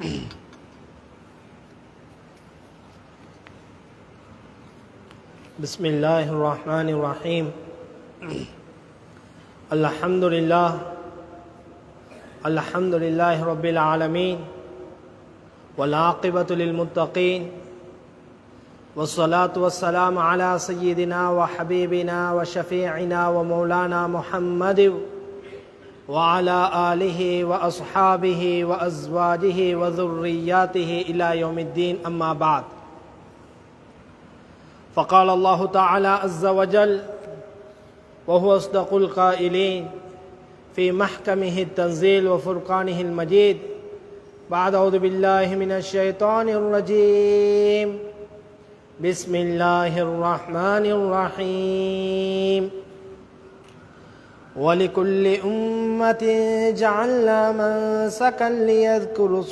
بسم الله الرحمن الرحيم. الحمد لله رب العالمين، والعاقبة للمتقين، والصلاة والسلام على سيدنا وحبيبنا وشفيعنا ومولانا محمد وعلى آله وأصحابه وأزواجه وذرياته إلى يوم الدين، أما بعد. فقال الله تعالى عز وجل وهو أصدق القائلين في محكمه التنزيل وفرقانه المجيد بعد أعوذ بالله من الشيطان الرجيم. بسم الله الرحمن الرحيم. ولكل أمة جعلنا منسكا ليذكروا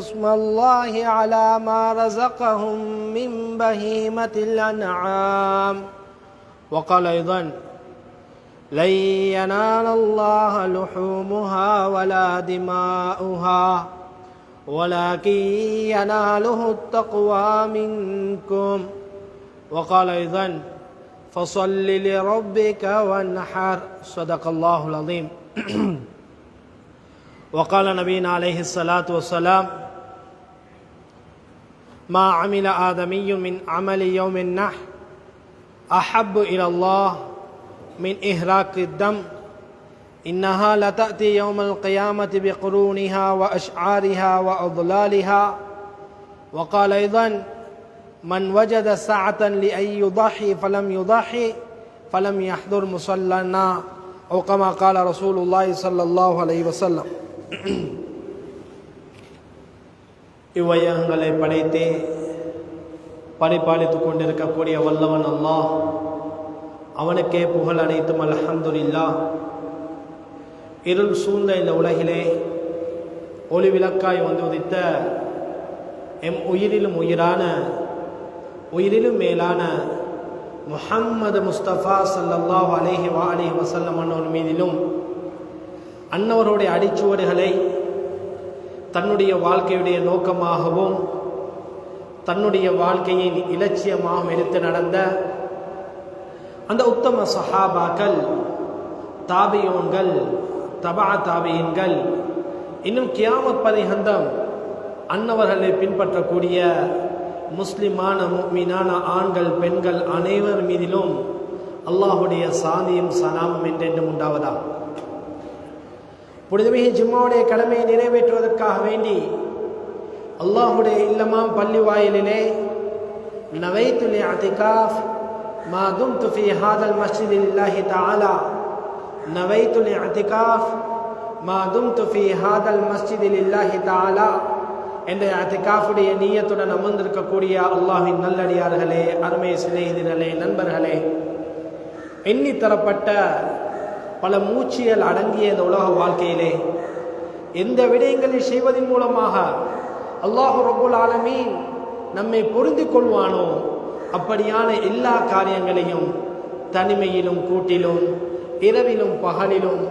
اسم الله على ما رزقهم من بهيمة الأنعام. وقال أيضا: لن ينال الله لحومها ولا دماؤها ولكن يناله التقوى منكم. وقال أيضا: فصل لربك وانحر. صدق الله العظيم. وقال نبينا عليه الصلاة والسلام: ما عمل آدمي من عمل يوم النحر أحب إلى الله من إهراق الدم إنها لتأتي يوم القيامة بقرونها وأشعارها وأضلالها. وقال أيضا: من وجد ساعة لأن يضحي فلم يضحي فلم يحضر مصلنا، أو كما قال رسول الله صلى الله عليه وسلم. இவ்வையகங்களை படைத்து பரிபாலித்து கொண்டிருக்கக்கூடிய வல்லவன் அல்லாஹ், அவனுக்கே புகழ் அனைத்தும். அல்ஹம்துலில்லாஹ். இருள் சூழ்ந்த இந்த உலகிலே ஒளி விளக்காய் வந்து உதித்த எம் உயிரிலும் உயிரான உயிரிலும் மேலான முஹம்மது முஸ்தபா ஸல்லல்லாஹு அலைஹி வஸல்லம் அன்னவர் மீதிலும் அன்னவருடைய அடிச்சுவடுகளை தன்னுடைய வாழ்க்கையுடைய நோக்கமாகவும் தன்னுடைய வாழ்க்கையின் இலட்சியமாகவும் எடுத்து நடந்த அந்த உத்தம சஹாபாக்கள், தாபியோன்கள், தபா தாபியின்கள், இன்னும் கியாமத் பரிஹந்தம் அன்னவர்களை பின்பற்றக்கூடிய முஸ்லிமான முஃமினான ஆண்கள் பெண்கள் அனைவர் மீதிலும் அல்லாஹுடைய சாந்தியும் சலாமும் என்றென்றும் உண்டாவதா. புனிதமிகு ஜும்மாவுடைய கடமையை நிறைவேற்றுவதற்காக வேண்டி அல்லாஹுடைய இல்லமாம் பள்ளி வாயிலிலே நவைத்துல் இஅ்திகாஃப் மா தும்து ஃபீ ஹாதல் மஸ்ஜிதி லில்லாஹி தஆலா நவைத்துல் இஅ்திகாஃப் மா தும்து ஃபீ ஹாதல் மஸ்ஜிதி லில்லாஹி தஆலா என்ற இஅ்திகாஃபுடைய நிய்யத்துடன் அமர்ந்திருக்கக்கூடிய அல்லாஹ்வின் நல்லடியார்களே, அருமை சிநேகிதர்களே, நண்பர்களே, எண்ணி தரப்பட்ட பல மூச்சியல் அடங்கிய இந்த உலக வாழ்க்கையிலே எந்த விடயங்களை செய்வதன் மூலமாக அல்லாஹு ரப்புல் ஆலமீன் நம்மை பொருந்திக் கொள்வானோ அப்படியான எல்லா காரியங்களையும் தனிமையிலும் கூட்டிலும் இரவிலும் பகலிலும்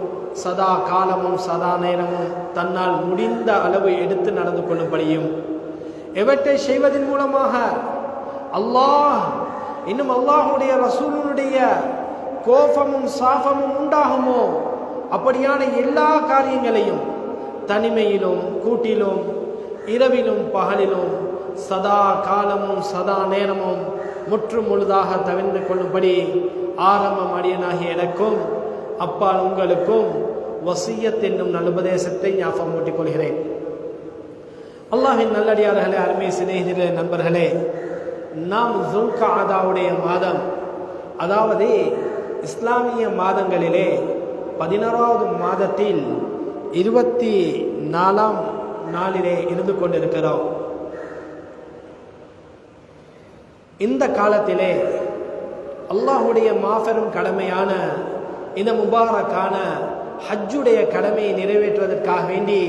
சதா காலமும் சதா நேரமும் தன்னால் முடிந்த அளவு எடுத்து நடந்து கொள்ளும்படியும், எவற்றை செய்வதன் மூலமாக அல்லாஹ் இன்னும் அல்லாஹுடைய ரசூலுடைய கோபமும் சாபமும் உண்டாகுமோ அப்படியான எல்லா காரியங்களையும் தனிமையிலும் கூட்டிலும் இரவிலும் பகலிலும் சதா காலமும் சதா நேரமும் முற்று முழுதாக தவிர்த்து கொள்ளும்படி ஆரம்பம் அடியனாகிய எனக்கும் அப்பால் உங்களுக்கும் வசியத் என்னும் நல்லுபதேசத்தை ஞாபகம் ஊட்டிக் கொள்கிறேன். அல்லாஹ்வின் நல்லடியார்களே, அருமை சிநேகிதர்களே, நண்பர்களே, நாம் துல்காதாவுடைய மாதம், அதாவது இஸ்லாமிய மாதங்களிலே 11வது மாதத்தில் 24ஆம் நாளிலே இருந்து கொண்டிருக்கிறோம். இந்த காலத்திலே அல்லாஹுடைய மாபெரும் கடமையான இந்த முபாரக்கான ஹஜ்ஜுடைய கடமையை நிறைவேற்றுவதற்காக வேண்டி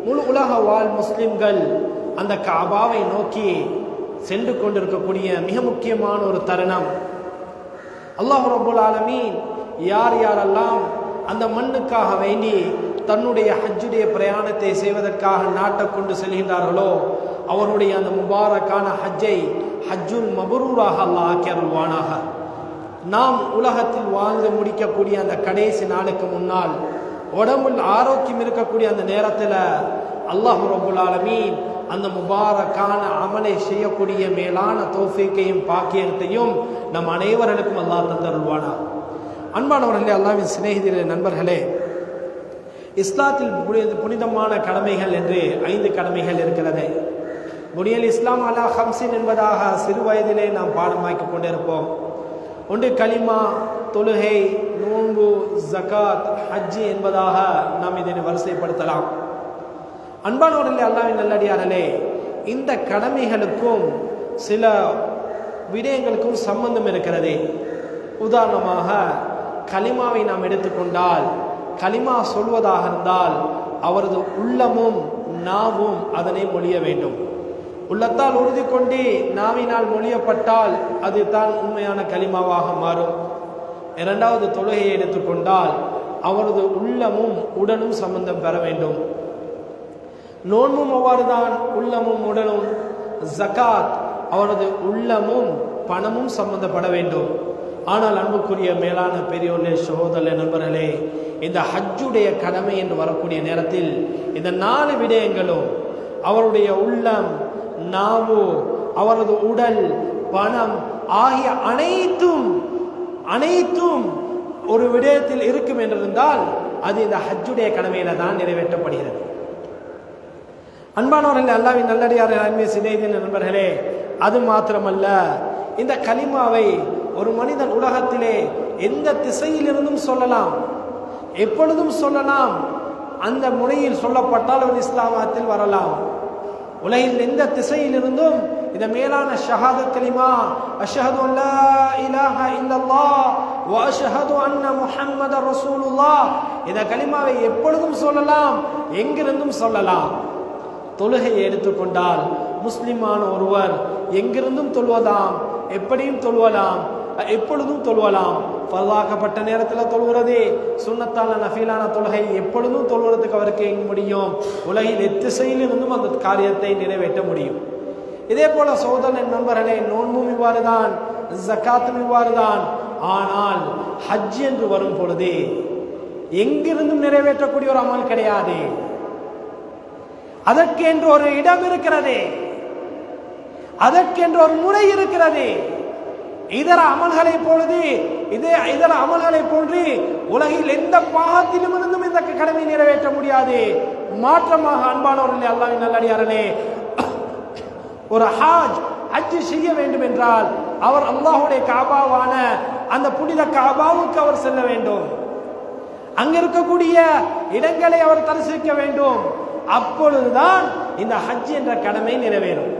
முழு உலக வாழ் முஸ்லிம்கள் அந்த காபாவை நோக்கி சென்று கொண்டிருக்கக்கூடிய மிக முக்கியமான ஒரு தருணம். அல்லாஹ் ரப்புல் ஆலமீன் யார் யாரெல்லாம் அந்த மண்ணுக்காக வேண்டி தன்னுடைய ஹஜ்ஜுடைய பிரயாணத்தை செய்வதற்காக நாட்டை கொண்டு செல்கின்றார்களோ அவருடைய அந்த முபாரக்கான ஹஜ்ஜை ஹஜ்ஜுல் மபரூராக அல்லாஹ் ஆக்கி அருள்வானாக. நாம் உலகத்தில் வாழ்ந்து முடிக்கக்கூடிய அந்த கடைசி நாளுக்கு முன்னால் உடம்புல் ஆரோக்கியம் இருக்கக்கூடிய அந்த நேரத்தில் அல்லாஹ் ரப்புல் ஆலமீன் அந்த முபாரக்கான அமலை செய்யக்கூடிய மேலான தௌஃபீக்கையும் பாக்கியத்தையும் நம் அனைவர்களுக்கும் அல்லாஹ் தந்தருள்வானா. அன்பானவர்களே, அல்லாஹ்வின் சிநேகிதரே, நண்பர்களே, இஸ்லாத்தில் புனிதமான கடமைகள் என்று 5 கடமைகள் இருக்கிறது. புனியல் இஸ்லாம் அலா ஹம்சின் என்பதாக சிறு வயதிலே நாம் பாடமாக்கி கொண்டிருப்போம். ஒன்று கலிமா, தொழுகை, நோன்பு, ஜகாத், ஹஜ்ஜி என்பதாக நாம் இதனை வரிசைப்படுத்தலாம். அன்பானவர்களே, அல்லாஹ்வின் நல்லடியார்களே, இந்த கடமைகளுக்கும் சில விடயங்களுக்கும் சம்பந்தம் இருக்கிறது. உதாரணமாக கலிமாவை நாம் எடுத்துக்கொண்டால், கலிமா சொல்வதாக இருந்தால் அவரது உள்ளமும் நாவும் அதனை மொழிய வேண்டும். உள்ளத்தால் உறுதி கொண்டு நாவினால் மொழியப்பட்டால் அது தான் உண்மையான கலிமாவாக மாறும். இரண்டாவது தொழுகையை எடுத்துக்கொண்டால் அவரது உள்ளமும் உடலும் சம்பந்தம் பெற வேண்டும். நோன்பும் அவ்வாறுதான், உள்ளமும் உடலும். ஜகாத் அவரது உள்ளமும் பணமும் சம்பந்தப்பட வேண்டும். ஆனால் அன்புக்குரிய மேலான பெரியோர்களே, சகோதரர்களே, நண்பர்களே, இந்த ஹஜ்ஜுடைய கடமை என்று வரக்கூடிய நேரத்தில் இந்த 4 விடயங்களும் அவருடைய உள்ளம், நாவு, அவரது உடல், பணம் ஆகிய அனைத்தும் ஒரு விடயத்தில் இருக்கும் என்றிருந்தால் அது இந்த ஹஜ்ஜுடைய கடமையில தான் நிறைவேற்றப்படுகிறது. அன்பானவர்களே, அல்லாஹ்வின் நல்லடியார்களே, அன்பின் சிநேகிதர்களே, நண்பர்களே, அது மாத்திரமல்ல, இந்த கலிமாவை ஒரு மனிதன் உலகத்திலே எந்த திசையிலிருந்தும் சொல்லலாம், எப்பொழுதும் சொல்லலாம். அந்த முறையில் சொல்லப்பட்டால் ஒரு இஸ்லாமத்தில் வரலாம். உலகில் எந்த திசையிலிருந்தும் இந்த மேலான ஷஹாதத் கலிமா, அஷ்ஹது அல்லா இலாஹ இல்லல்லாஹ் வ அஷ்ஹது அன்ன முஹம்மதர் ரசூலுல்லாஹ், இந்த கலிமாவை எப்பொழுதும் சொல்லலாம், எங்கிருந்தும் சொல்லலாம். தொழுகையை எடுத்துக்கொண்டால் முஸ்லிமான ஒருவர் எங்கிருந்தும் தொழுவதாம், எப்படியும் தொழுவலாம், எப்பொழுதும் தொழுவலாம். ஃபர்தாக்கப்பட்ட நேரத்தில் தொழுகிறது, சுன்னத்தான நஃபீலான தொழுகை எப்பொழுதும் தொழுவதற்கு அவருக்கு எங்க முடியும்? உலகில் எத்திசையிலிருந்தும் அந்த காரியத்தை நிறைவேற்ற முடியும். இதே போல சகோதரன் நண்பர்களே, நோன்பும் இவ்வாறு தான், ஜகாத்தும் இவ்வாறு தான். ஆனால் ஹஜ் என்று வரும் பொழுது எங்கிருந்தும் நிறைவேற்றக்கூடிய ஒரு அமல் கிடையாது. அதற்கென்று ஒரு இடம் இருக்கிறது, அதற்கென்று ஒரு முறை இருக்கிறது. இதர அமல்களை போன்று உலகில் எந்த பாகத்திலும் இருந்தும் இந்த கடமை நிறைவேற்ற முடியாது. மாற்றமாக அன்பானவர்களே, அல்லாஹ்வின் நல்லடியார்களே, ஒரு ஹஜ் செய்ய வேண்டும் என்றால் அவர் அல்லாஹ்வுடைய காபாவான அந்த புனித காபாவுக்கு அவர் செல்ல வேண்டும். அங்க இருக்கக்கூடிய இடங்களை அவர் தரிசிக்க வேண்டும். அப்பொழுதுதான் இந்த ஹஜ் என்ற கடமை நிறைவேறும்.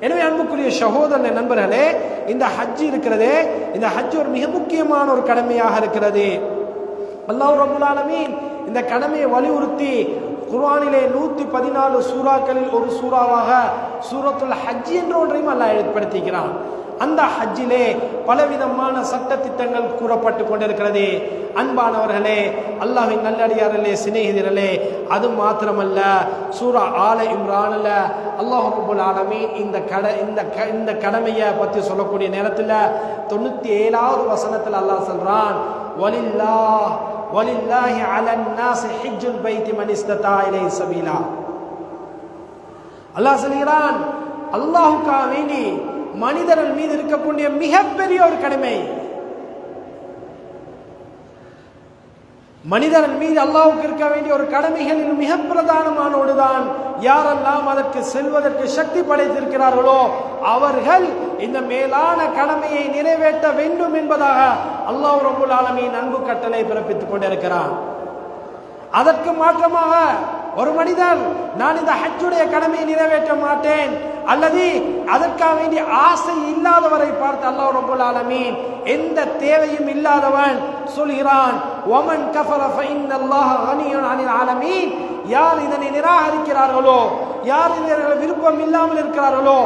எனவே அன்புக்குரிய சகோதரர்களே, நண்பர்களே, இந்த ஹஜ் இருக்கிறதே, இந்த ஹஜ் ஒரு மிக முக்கியமான ஒரு கடமையாக இருக்கிறது. அல்லாஹ் ரப்பல் ஆலமீன் இந்த கடமையை வலியுறுத்தி குர்ஆனிலே 114 சூறாக்களில் ஒரு சூறாவாக சூரத்துல் ஹஜ் என்ற ஒன்றையும் அல்லாஹ் ஏற்படுத்திக்கிறான். அந்த ஹஜ்ஜிலே பலவிதமான சட்ட திட்டங்கள் கூறப்பட்டு கொண்டிருக்கிறது. அன்பானவர்களே, அல்லாஹ்வின் நல்லடியார்களே, சிநேகிதர்களே, அது மாத்திரமல்ல, சூரா ஆல இம்ரான்ல அல்லாஹ் ரப்பல் ஆலமீன் இந்த கடமையை பற்றி சொல்லக்கூடிய நேரத்தில் 97வது வசனத்தில் அல்லாஹ் சொல்றான், வலில்லாஹி அலன் நாஸி ஹஜ்ஜுல் பைத்தி மன் இஸ்ததா இலைஹி சபீலா. அல்லாஹ் சொல்கிறான், அல்லாஹ்வுக்காக வேண்டி மனிதர்கள் மீது இருக்கக்கூடிய மிகப்பெரிய ஒரு கடமை, மனிதர்கள் மீது அல்லாஹ்வுக்கு இருக்க வேண்டிய ஒரு கடமைகளில் மிக பிரதானமான ஒன்றுதான், யாரெல்லாம் அதற்கு செல்வதற்கு சக்தி படைத்திருக்கிறார்களோ அவர்கள் இந்த மேலான கடமையை நிறைவேற்ற வேண்டும் என்பதாக அல்லாஹ் ரப்பல் ஆலமீன் அன்பு கட்டளை பிறப்பித்துக் கொண்டிருக்கிறான். அதற்கு மாற்றமாக ஒரு மனிதர் நான் இந்த ஹஜ்ஜுடைய கடமையை நிறைவேற்ற மாட்டேன் அல்லது அதற்காக வேண்டிய ஆசை இல்லாதவரை பார்த்து அல்லாஹ் ரப்பல் ஆலமீன் எந்த தேவையும் இல்லாதவன் சொல்கிறான், வமன் கஃபர ஃபஇன்னல்லாஹ கனியுன் அனில் ஆலமீன், யார் இதனை நிராகரிக்கிறார்களோ, யார் இதற்கு விருப்பம் இல்லாமல் இருக்கிறார்களோ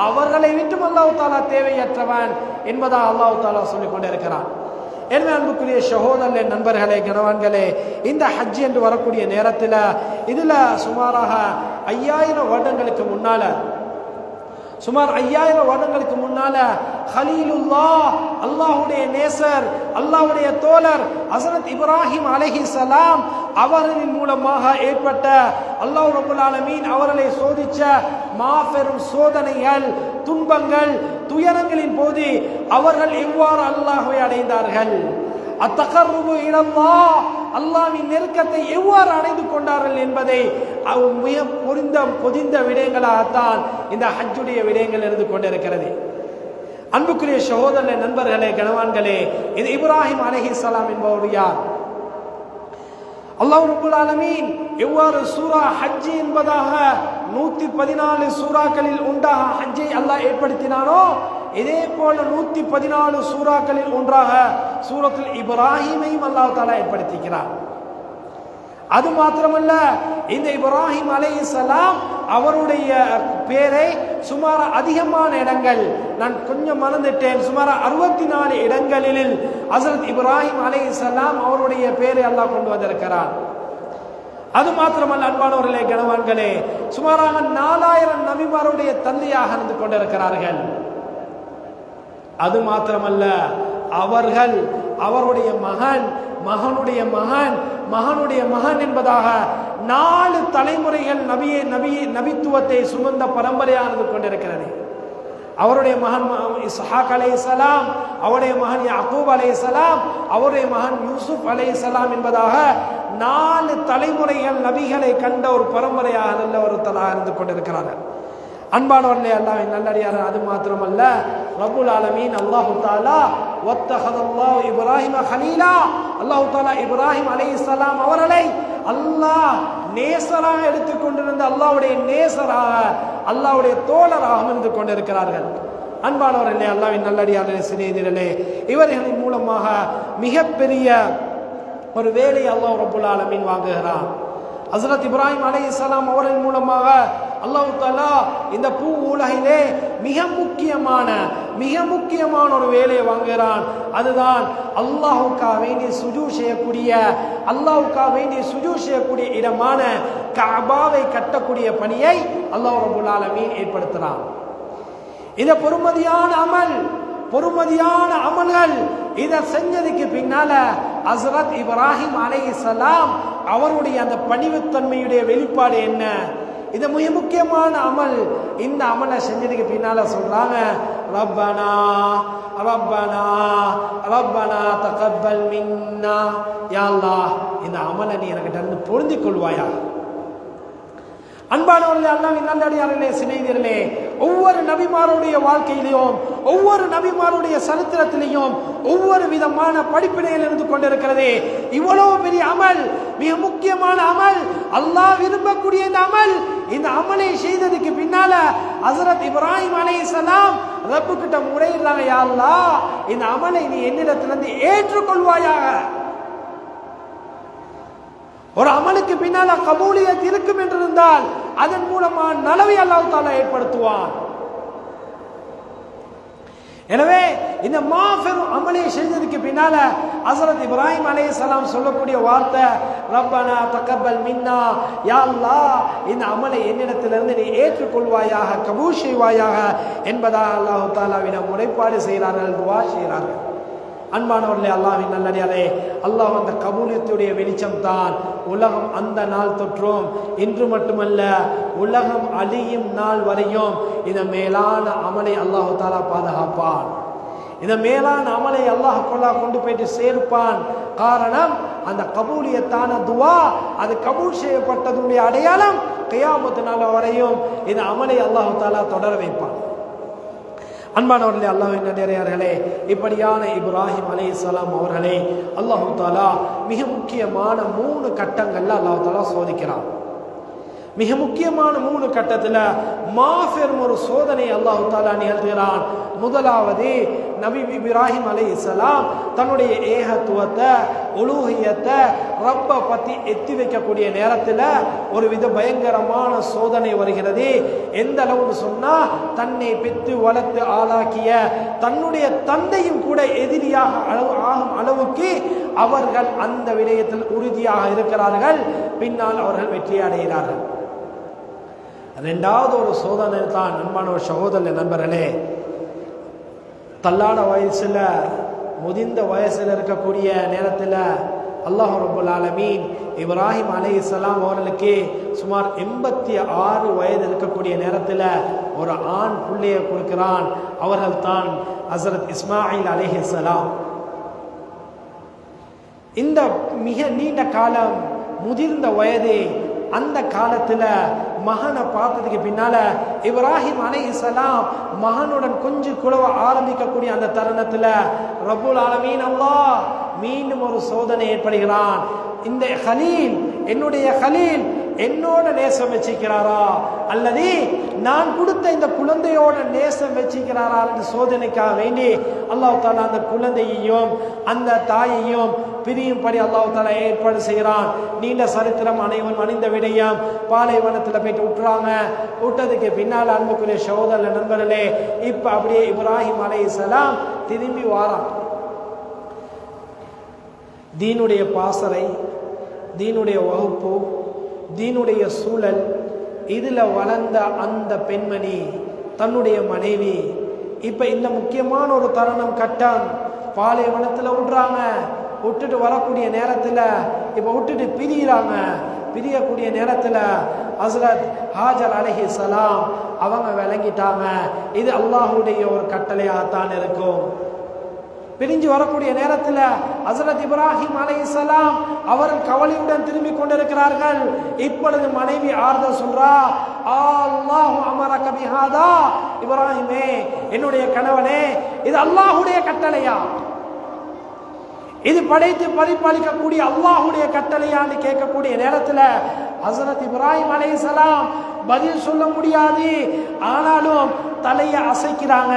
அவர்களை விட்டு அல்லாஹ் தஆலா தேவையற்றவன் என்பதாக அல்லாஹ் தஆலா சொல்லிக் கொண்டிருக்கிறான். எனவே அன்புக்குரிய சகோதரர்களே, நண்பர்களே, கணவான்களே, இந்த ஹஜ் என்று வரக்கூடிய நேரத்தில் இதுல சுமாராக 5000 வருடங்களுக்கு முன்னால சுமார் 5000 வருடங்களுக்கு முன்னால ஹலீலுல்லாஹ், அல்லாஹ்வுடைய நேசர், அல்லாஹ்வுடைய தோழர் ஹஸரத் இப்ராஹிம் அலைஹிஸ்ஸலாம் அவர்களின் மூலமாக ஏற்பட்ட அல்லாஹ் ரப்பல் ஆலமீன் அவர்களை சோதிச்ச மாபெரும் சோதனைகள், துன்பங்கள், துயரங்களின் போது அவர்கள் எவ்வாறு அல்லாஹ்வை அடைந்தார்கள், அத்தகர்ருபு இலல்லாஹ், அல்லாஹ்வின் நெருக்கத்தை எவ்வாறு அடைந்து கொண்டார்கள் என்பதை மிக பொதிந்த விடயங்களாகத்தான் இந்த ஹஜ்ஜுடைய விடயங்கள் இருந்து கொண்டிருக்கிறது. அன்புக்குரிய சகோதரர்களே, நண்பர்களே, கணவான்களே, இது இப்ராஹிம் அலைஹிஸ்ஸலாம் என்பவர் யார்? அல்லாஹ் ரப்பல் ஆலமீன் எவ்வாறு சூரா ஹஜ் என்பதாக 114 சூறாக்களில் உண்டாக ஹஜ்ஜை அல்லாஹ் ஏற்படுத்தினானோ, இதே போல 114 சூறாக்களில் ஒன்றாக சூரத்துல் இப்ராஹிமையும் அல்லாஹ் தஆலா ஏற்படுத்திக்கிறார். அது மாத்திரமல்ல, இந்த இப்ராஹிம் அலைஹிஸ்ஸலாம் அவருடைய பேரை சுமார் அதிகமான இடங்கள், நான் கொஞ்சம் மறந்துட்டேன், சுமார் 64 இடங்களில் ஹஸரத் இப்ராஹிம் அலைஹிஸ்ஸலாம் அவருடைய பேரை அல்லாஹ் கொண்டு வந்திருக்கிறார். அது மாத்திரமல்ல அன்பானவர்களே, கணவான்களே, சுமாராக 4000 நபிமாருடைய தந்தையாக இருந்து கொண்டிருக்கிறார்கள். அது மாத்திரமல்ல, அவர்கள் அவருடைய மகன், மகனுடைய மகன், மகனுடைய மகன் என்பதாக 4 தலைமுறைகள் நபித்துவத்தை சுமந்த பரம்பரையாக இருந்து கொண்டிருக்கிறது. அவருடைய மகன் இஸ்ஹாக் அலைஹிஸ்ஸலாம், அவருடைய மகன் யாக்கூப் அலைஹிஸ்ஸலாம், அவருடைய மகன் யூசுப் அலைஹிஸ்ஸலாம் என்பதாக 4 தலைமுறைகள் நபிகளை கண்ட ஒரு பரம்பரையாக ஒருத்தராக இருந்து கொண்டிருக்கிறார்கள். அன்பானவர்களே, அல்லாஹ்வின் நல்லடியார், அது மாத்திரமல்ல, ரப்புல் ஆலமீன் அல்லாஹ் தஆலா வத்தஹதல்லாஹு இப்ராஹிம கலீலா, அல்லாஹ் தஆலா இப்ராஹிம் அலைஹிஸ்ஸலாம் அவர்களை அல்லாஹ் நேசராக எடுத்துக்கொண்டிருந்த அல்லாஹ்வுடைய நேசராக, அல்லாஹ்வுடைய தோழராக இருந்து கொண்டிருக்கிறார்கள். அன்பானவர்களே, அல்லாஹ்வின் நல்லடியார்களே, சிநேகிதர்களே, இவர்களின் மூலமாக மிகப்பெரிய ஒரு வேலையை அல்லாஹ் ரப்புல் ஆலமீன் வாங்குகிறான். ஹஸரத் இப்ராஹிம் அலைஹிஸ்ஸலாம் அவர்கள் மூலமாக அல்லாஹ் தஆலா இந்த பூ உலகிலே மிக முக்கியமான ஒரு வேலையை வாங்குகிறான். அதுதான் அல்லாஹ்வுக்காக வேண்டி சுஜூத் செய்யக்கூடிய இடமான கஅபாவை கட்டக்கூடிய பணியை அல்லாஹ் ரப்புல் ஆலமீன் ஏற்படுத்துகிறான். இந்த பொறுமதியான அமல்கள் இதை செஞ்சதுக்கு பின்னால ஹஸரத் இப்ராஹிம் அலைஹிஸ்ஸலாம் அவருடைய அந்த பணிவுத்தன்மையுடைய வெளிப்பாடு என்ன? இது மிக முக்கியமான அமல். இந்த அமலை செஞ்சதுக்கு பின்னால சொல்றாங்க, ரப்பனா ரப்பனா ரப்பனா தகப்பல் மின்னா, யா அல்லாஹ், இந்த அமலை நீ எனக்கு தந்து பொருந்திக் கொள்வாயா. அன்பானவர்களே, அல்லாஹ்வின் நல்லடியார்களே, சிநேகிதர்களே, ஒவ்வொரு நபிமாருடைய வாழ்க்கையிலையும், ஒவ்வொரு நபிமாருடைய சரித்திரத்திலையும் ஒவ்வொரு விதமான படிப்பினைகள் இருந்து கொண்டிருக்கிறது. இவ்வளவு பெரிய அமல், மிக முக்கியமான அமல், அல்லாஹ் விரும்பக்கூடிய இந்த அமலை செய்ததுக்கு பின்னால ஹஸரத் இப்ராஹிம் அலைஹிஸ்ஸலாம் ரப்பு கிட்ட முறையிடுறாங்க, யா அல்லாஹ், இந்த அமலை நீ என்னிடத்திலிருந்து ஏற்றுக்கொள்வாயாக. ஒரு அமலுக்கு பின்னால கபூலியத் இருக்கும் என்றிருந்தால் அதன் மூலமா நலவை அல்லாஹ் தஆலா ஏற்படுத்துவான். எனவே இந்த மாபெரும் அமலை செஞ்சதுக்கு பின்னால ஹஸரத் இப்ராஹிம் அலைஹிஸ்ஸலாம் சொல்லக்கூடிய வார்த்தை, ரப்பனா தகப்பல் மின்னா, யா அல்லாஹ், இந்த அமலை என்னிடத்திலிருந்து நீ ஏற்றுக்கொள்வாயாக, கபூல் செய்வாயாக என்பதாக அல்லாஹ் தஆலாவிடம் முறைப்பாடு செய்கிறார்கள், துஆ செய்கிறார்கள். அன்பானவர்களே, அல்லாஹ்வின் நல்லடியாரே, அல்லாஹ் அந்த கபூலியத்துடைய வெளிச்சம் தான் உலகம் அந்த நாள் தொற்றும் இன்று மட்டுமல்ல, உலகம் அழியும் நாள் வரையும் இந்த மேலான அமலை அல்லாஹ் தஆலா பாதுகாப்பான். இந்த மேலான அமலை அல்லாஹ் கொண்டு போயிட்டு சேர்ப்பான். காரணம், அந்த கபூலியத்தான துவா, அது கபூல் செய்யப்பட்டதுடைய அடையாளம். கியாமத் நாள் வரையும் இந்த அமலை அல்லாஹ் தஆலா தொடர வைப்பான். அன்பானவர்களே, அல்லாஹ்வின் நல்லடியார்களே, இப்படியான இப்ராஹிம் அலைஹிஸ்ஸலாம் அவர்களை அல்லாஹ் தஆலா மிக முக்கியமான 3 கட்டங்கள்ல அல்லாஹ் தஆலா சோதிக்கிறான். மிக முக்கியமான 3 கட்டத்துல மாபெரும் ஒரு சோதனை அல்லாஹ் தஆலா நிகழ்த்துகிறான். முதலாவது, நபி இப்ராஹிம் அலைஹிஸ்ஸலாம் தன்னுடைய ஏகத்துவத்தை, உலூஹியத்தை, ரப்ப பத்தி எத்தி வைக்கக்கூடிய நேரத்தில் ஒரு வித பயங்கரமான சோதனை வருகிறது. எந்த அளவுன்னு சொன்னா, தன்னை பெற்று வளர்த்து ஆளாக்கிய தன்னுடைய தந்தையும் கூட எதிரியாக ஆகும் அளவுக்கு அவர்கள் அந்த விடயத்தில் உறுதியாக இருக்கிறார்கள். பின்னால் அவர்கள் வெற்றி அடைகிறார்கள். இரண்டாவது ஒரு சோதனை தான் அன்பான ஒரு சகோதர நண்பர்களே, தள்ளாட வயசுல, முதிர்ந்த வயசுல இருக்கக்கூடிய நேரத்தில் அல்லாஹ் ரப்பல் ஆலமீன் இப்ராஹிம் அலைஹிஸ்ஸலாம் அவர்களுக்கு சுமார் 86 வயது இருக்கக்கூடிய நேரத்தில் ஒரு ஆண் பிள்ளையை கொடுக்கிறான். அவர்கள் தான் ஹஸரத் இஸ்மாயில் அலைஹிஸ்ஸலாம். இந்த மிக நீண்ட காலம், முதிர்ந்த வயது, அந்த காலத்தில் மகனை பார்த்ததுக்கு பின்னால இப்ராஹிம் அலைஹிஸ்ஸலாம் மகனுடன் கொஞ்சம் குழவ ஆரம்பிக்கக்கூடிய அந்த தருணத்தில் ரப்புல் ஆலமீன் அல்லாஹ் மீண்டும் ஒரு சோதனை ஏற்படுகிறான். இந்த ஹலீல், என்னுடைய ஹலீல் என்னோட நேசம் வச்சிக்கிறாரா அல்லது நான் கொடுத்த இந்த குழந்தையோட நேசம் வச்சிக்கிறாரா என்று சோதனைக்காக வேண்டி அல்லாஹ் தாலா அந்த குழந்தையையும் அந்த தாயையும் பிரியும்படி அல்லாஹ் தாலா ஏற்பாடு செய்கிறான். நீண்ட சரித்திரம் அனைவரும் அணிந்த விடயம். பாலைவனத்தில் போயிட்டு விட்டுறாங்க. விட்டதுக்கு பின்னால் அன்புக்குரிய சகோதர நண்பர்களே, இப்ப அப்படியே இப்ராஹிம் அலைஹிஸ்ஸலாம் திரும்பி வாரான். தீனுடைய பாசறை, தீனுடைய வகுப்பு, தீனுடைய சூழல், இதில் வளர்ந்த அந்த பெண்மணி, தன்னுடைய மனைவி, இப்போ இந்த முக்கியமான ஒரு தருணம் கட்டம், பாலைவனத்தில் விடுறாங்க. விட்டுட்டு வரக்கூடிய நேரத்தில், இப்போ விட்டுட்டு பிரியிறாங்க. பிரியக்கூடிய நேரத்தில் ஹஸ்ரத் ஹாஜர் அலைஹிஸ்ஸலாம் அவங்க விளங்கிட்டாங்க, இது அல்லாஹுடைய ஒரு கட்டளையாகத்தான் இருக்கும். பிரிஞ்சு வரக்கூடிய நேரத்தில் ஹஸரத் இப்ராஹிம் அலைஹிஸ்ஸலாம் அவர்கள் கவலையுடன் திரும்பி கொண்டிருக்கிறார்கள். இப்பொழுது மனைவி ஆறுதல் சொல்றா, அல்லாஹு அமரக பிஹாதா, இப்ராஹிமே, என்னுடைய கணவனே, இது அல்லாஹுடைய கட்டளையா? இது படைத்து பரிபாலிக்கக்கூடிய அல்லாஹுடைய கட்டளையான்னு கேட்கக்கூடிய நேரத்தில் ஹஸரத் இப்ராஹிம் அலைஹிஸ்ஸலாம் பதில் சொல்ல முடியாது. ஆனாலும் தலையை அசைக்கிறாங்க.